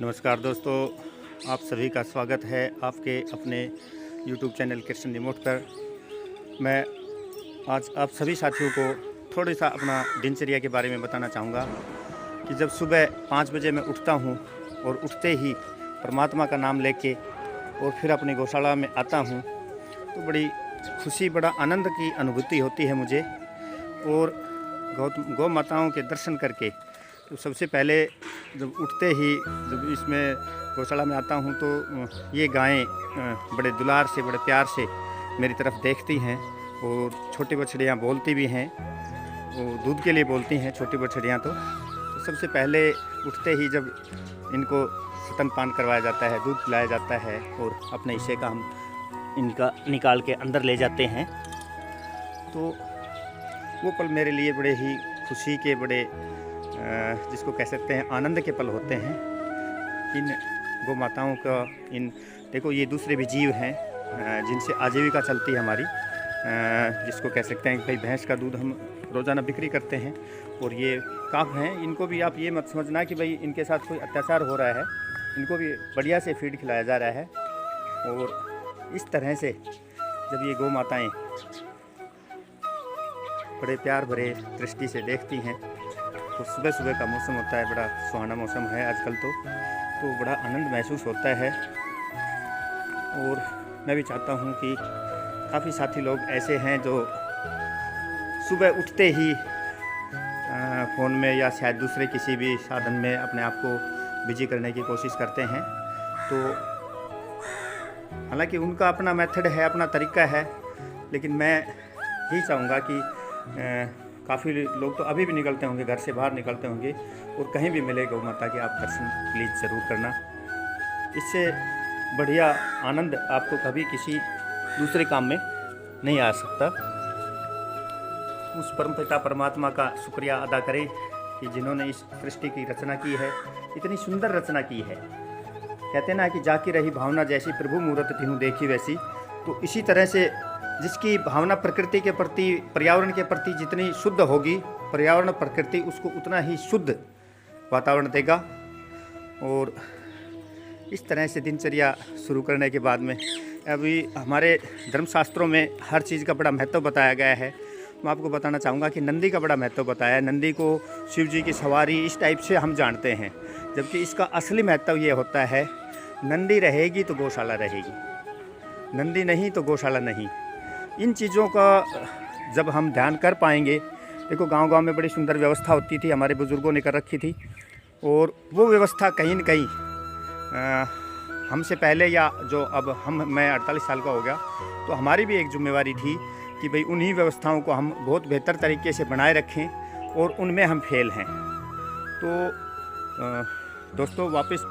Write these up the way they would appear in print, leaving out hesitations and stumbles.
नमस्कार दोस्तों, आप सभी का स्वागत है आपके अपने YouTube चैनल कृष्ण रिमोट पर। मैं आज आप सभी साथियों को थोड़ा सा अपना दिनचर्या के बारे में बताना चाहूँगा कि जब सुबह 5 बजे मैं उठता हूँ और उठते ही परमात्मा का नाम लेके और फिर अपनी गौशाला में आता हूँ तो बड़ी खुशी, बड़ा आनंद की अनुभूति होती है मुझे। और गौ माताओं के दर्शन करके तो सबसे पहले जब उठते ही जब इसमें गौशाला में आता हूँ तो ये गायें बड़े दुलार से, बड़े प्यार से मेरी तरफ देखती हैं और छोटी बछड़ियाँ बोलती भी हैं, वो दूध के लिए बोलती हैं छोटी बछड़ियाँ। तो सबसे पहले उठते ही जब इनको स्तनपान करवाया जाता है, दूध पिलाया जाता है और अपने हिस्से का हम इनका निकाल के अंदर ले जाते हैं, तो वो पल मेरे लिए बड़े ही खुशी के, बड़े जिसको कह सकते हैं आनंद के पल होते हैं। इन गौ माताओं का देखो, ये दूसरे भी जीव हैं जिनसे आजीविका चलती है हमारी, जिसको कह सकते हैं कि भाई भैंस का दूध हम रोज़ाना बिक्री करते हैं और ये काफ हैं, इनको भी आप ये मत समझना कि भाई इनके साथ कोई अत्याचार हो रहा है, इनको भी बढ़िया से फीड खिलाया जा रहा है। और इस तरह से जब ये गौ माताएँ बड़े प्यार भरे दृष्टि से देखती हैं तो सुबह सुबह का मौसम होता है, बड़ा सुहाना मौसम है आजकल तो बड़ा आनंद महसूस होता है। और मैं भी चाहता हूँ कि काफ़ी साथी लोग ऐसे हैं जो सुबह उठते ही फ़ोन में या शायद दूसरे किसी भी साधन में अपने आप को बिजी करने की कोशिश करते हैं। तो हालांकि उनका अपना मेथड है, अपना तरीका है, लेकिन मैं यही चाहूँगा कि काफ़ी लोग तो अभी भी निकलते होंगे, घर से बाहर निकलते होंगे और कहीं भी मिले गौ माता के आप दर्शन प्लीज़ ज़रूर करना। इससे बढ़िया आनंद आपको कभी किसी दूसरे काम में नहीं आ सकता। उस परमपिता परमात्मा का शुक्रिया अदा करें कि जिन्होंने इस सृष्टि की रचना की है, इतनी सुंदर रचना की है। कहते ना कि जाकी रही भावना जैसी, प्रभु मूरत तिन्हु देखी वैसी। तो इसी तरह से जिसकी भावना प्रकृति के प्रति, पर्यावरण के प्रति जितनी शुद्ध होगी, पर्यावरण प्रकृति उसको उतना ही शुद्ध वातावरण देगा। और इस तरह से दिनचर्या शुरू करने के बाद में अभी हमारे धर्मशास्त्रों में हर चीज़ का बड़ा महत्व बताया गया है। मैं आपको बताना चाहूँगा कि नंदी का बड़ा महत्व बताया है। नंदी को शिव जी की सवारी इस टाइप से हम जानते हैं, जबकि इसका असली महत्व ये होता है, नंदी रहेगी तो गौशाला रहेगी, नंदी नहीं तो गौशाला नहीं। इन चीज़ों का जब हम ध्यान कर पाएंगे, देखो गांव-गांव में बड़ी सुंदर व्यवस्था होती थी, हमारे बुज़ुर्गों ने कर रखी थी, और वो व्यवस्था कहीं न कहीं हमसे पहले या जो अब मैं 48 साल का हो गया, तो हमारी भी एक जिम्मेवारी थी कि भाई उन्हीं व्यवस्थाओं को हम बहुत बेहतर तरीके से बनाए रखें और उनमें हम फेल हैं। तो दोस्तों, वापस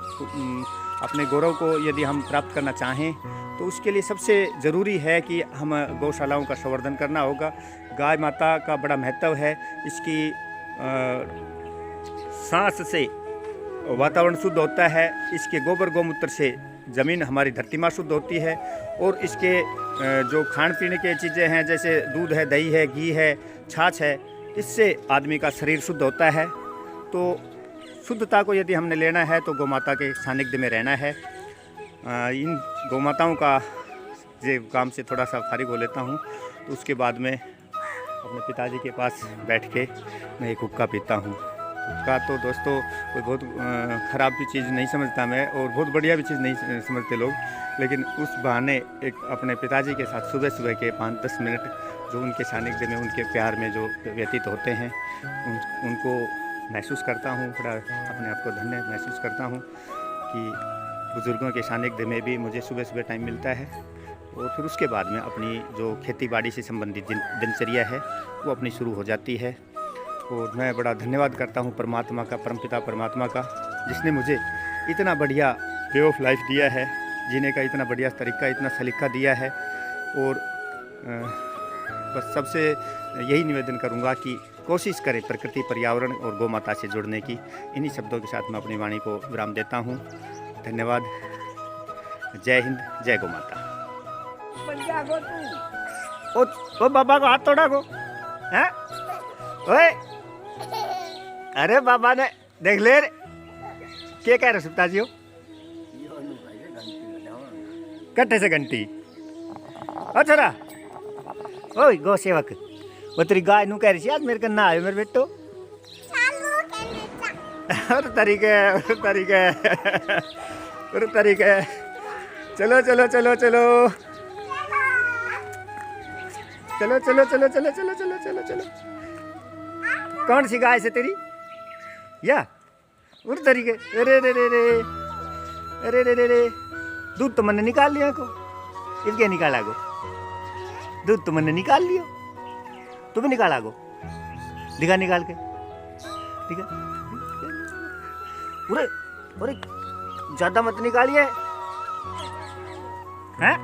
अपने गौरव को यदि हम प्राप्त करना चाहें तो उसके लिए सबसे ज़रूरी है कि हम गौशालाओं का संवर्धन करना होगा। गाय माता का बड़ा महत्व है, इसकी सांस से वातावरण शुद्ध होता है, इसके गोबर गौमूत्र से ज़मीन हमारी धरती माँ शुद्ध होती है, और इसके जो खान पीने की चीज़ें हैं जैसे दूध है, दही है, घी है, छाछ है, इससे आदमी का शरीर शुद्ध होता है। तो शुद्धता को यदि हमने लेना है तो गौ माता के सानिध्य में रहना है। इन गौ माताओं का ये काम से थोड़ा सा फारिग हो लेता हूँ, तो उसके बाद में अपने पिताजी के पास बैठ के मैं एक हुक्का पीता हूँ। हुक्का तो दोस्तों कोई बहुत ख़राब भी चीज़ नहीं समझता मैं, और बहुत बढ़िया भी चीज़ नहीं समझते लोग, लेकिन उस बहाने एक अपने पिताजी के साथ सुबह सुबह के 5-10 मिनट जो उनके सानिध्य में, उनके प्यार में जो व्यतीत होते हैं, उनको महसूस करता हूँ। बड़ा अपने आप को धन्य महसूस करता हूँ कि बुज़ुर्गों के सानिध्य में भी मुझे सुबह सुबह टाइम मिलता है। और फिर उसके बाद में अपनी जो खेती बाड़ी से संबंधित दिनचर्या है वो अपनी शुरू हो जाती है। और मैं बड़ा धन्यवाद करता हूँ परमात्मा का, परमपिता परमात्मा का, जिसने मुझे इतना बढ़िया वे ऑफ लाइफ दिया है, जीने का इतना बढ़िया तरीका, इतना सलीका दिया है। और बस सबसे यही निवेदन करूँगा कि कोशिश करें प्रकृति, पर्यावरण और गौ माता से जुड़ने की। इन्हीं शब्दों के साथ मैं अपनी वाणी को विराम देता हूँ। धन्यवाद। जय हिंद, जय गौ माता। ओ बाबा को हाथ तोड़ा को हैं? ओए, अरे बाबा ने देख ले रे। क्या कह रहे हो सुप्ता जी हो? कट्ठे से घंटी अच्छा ओए गौ सेवक वो तेरी गाय नू कह रही थी आज मेरे कन्ना आयो मेरे बेटो और तरीके चलो चलो चलो चलो चलो चलो चलो चलो चलो चलो चलो चलो कौन सी गाय से तेरी या उस तरीके अरे रे रे रे अरे रे रे रे दूध तो मैंने निकाल लिया को इसके निकाला गो दूध तो मैंने निकाल लिया तू भी निकाला गो दिखा निकाल के ठीक है अरे अरे ज्यादा मत निकालिए हैं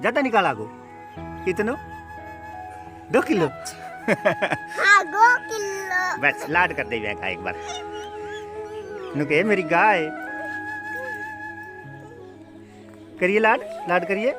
ज्यादा निकाला गो कितनो 2 किलो हाँ 2 किलो बस लाड कर दे का एक बार नुके मेरी गाय करिए लाड लाड करिए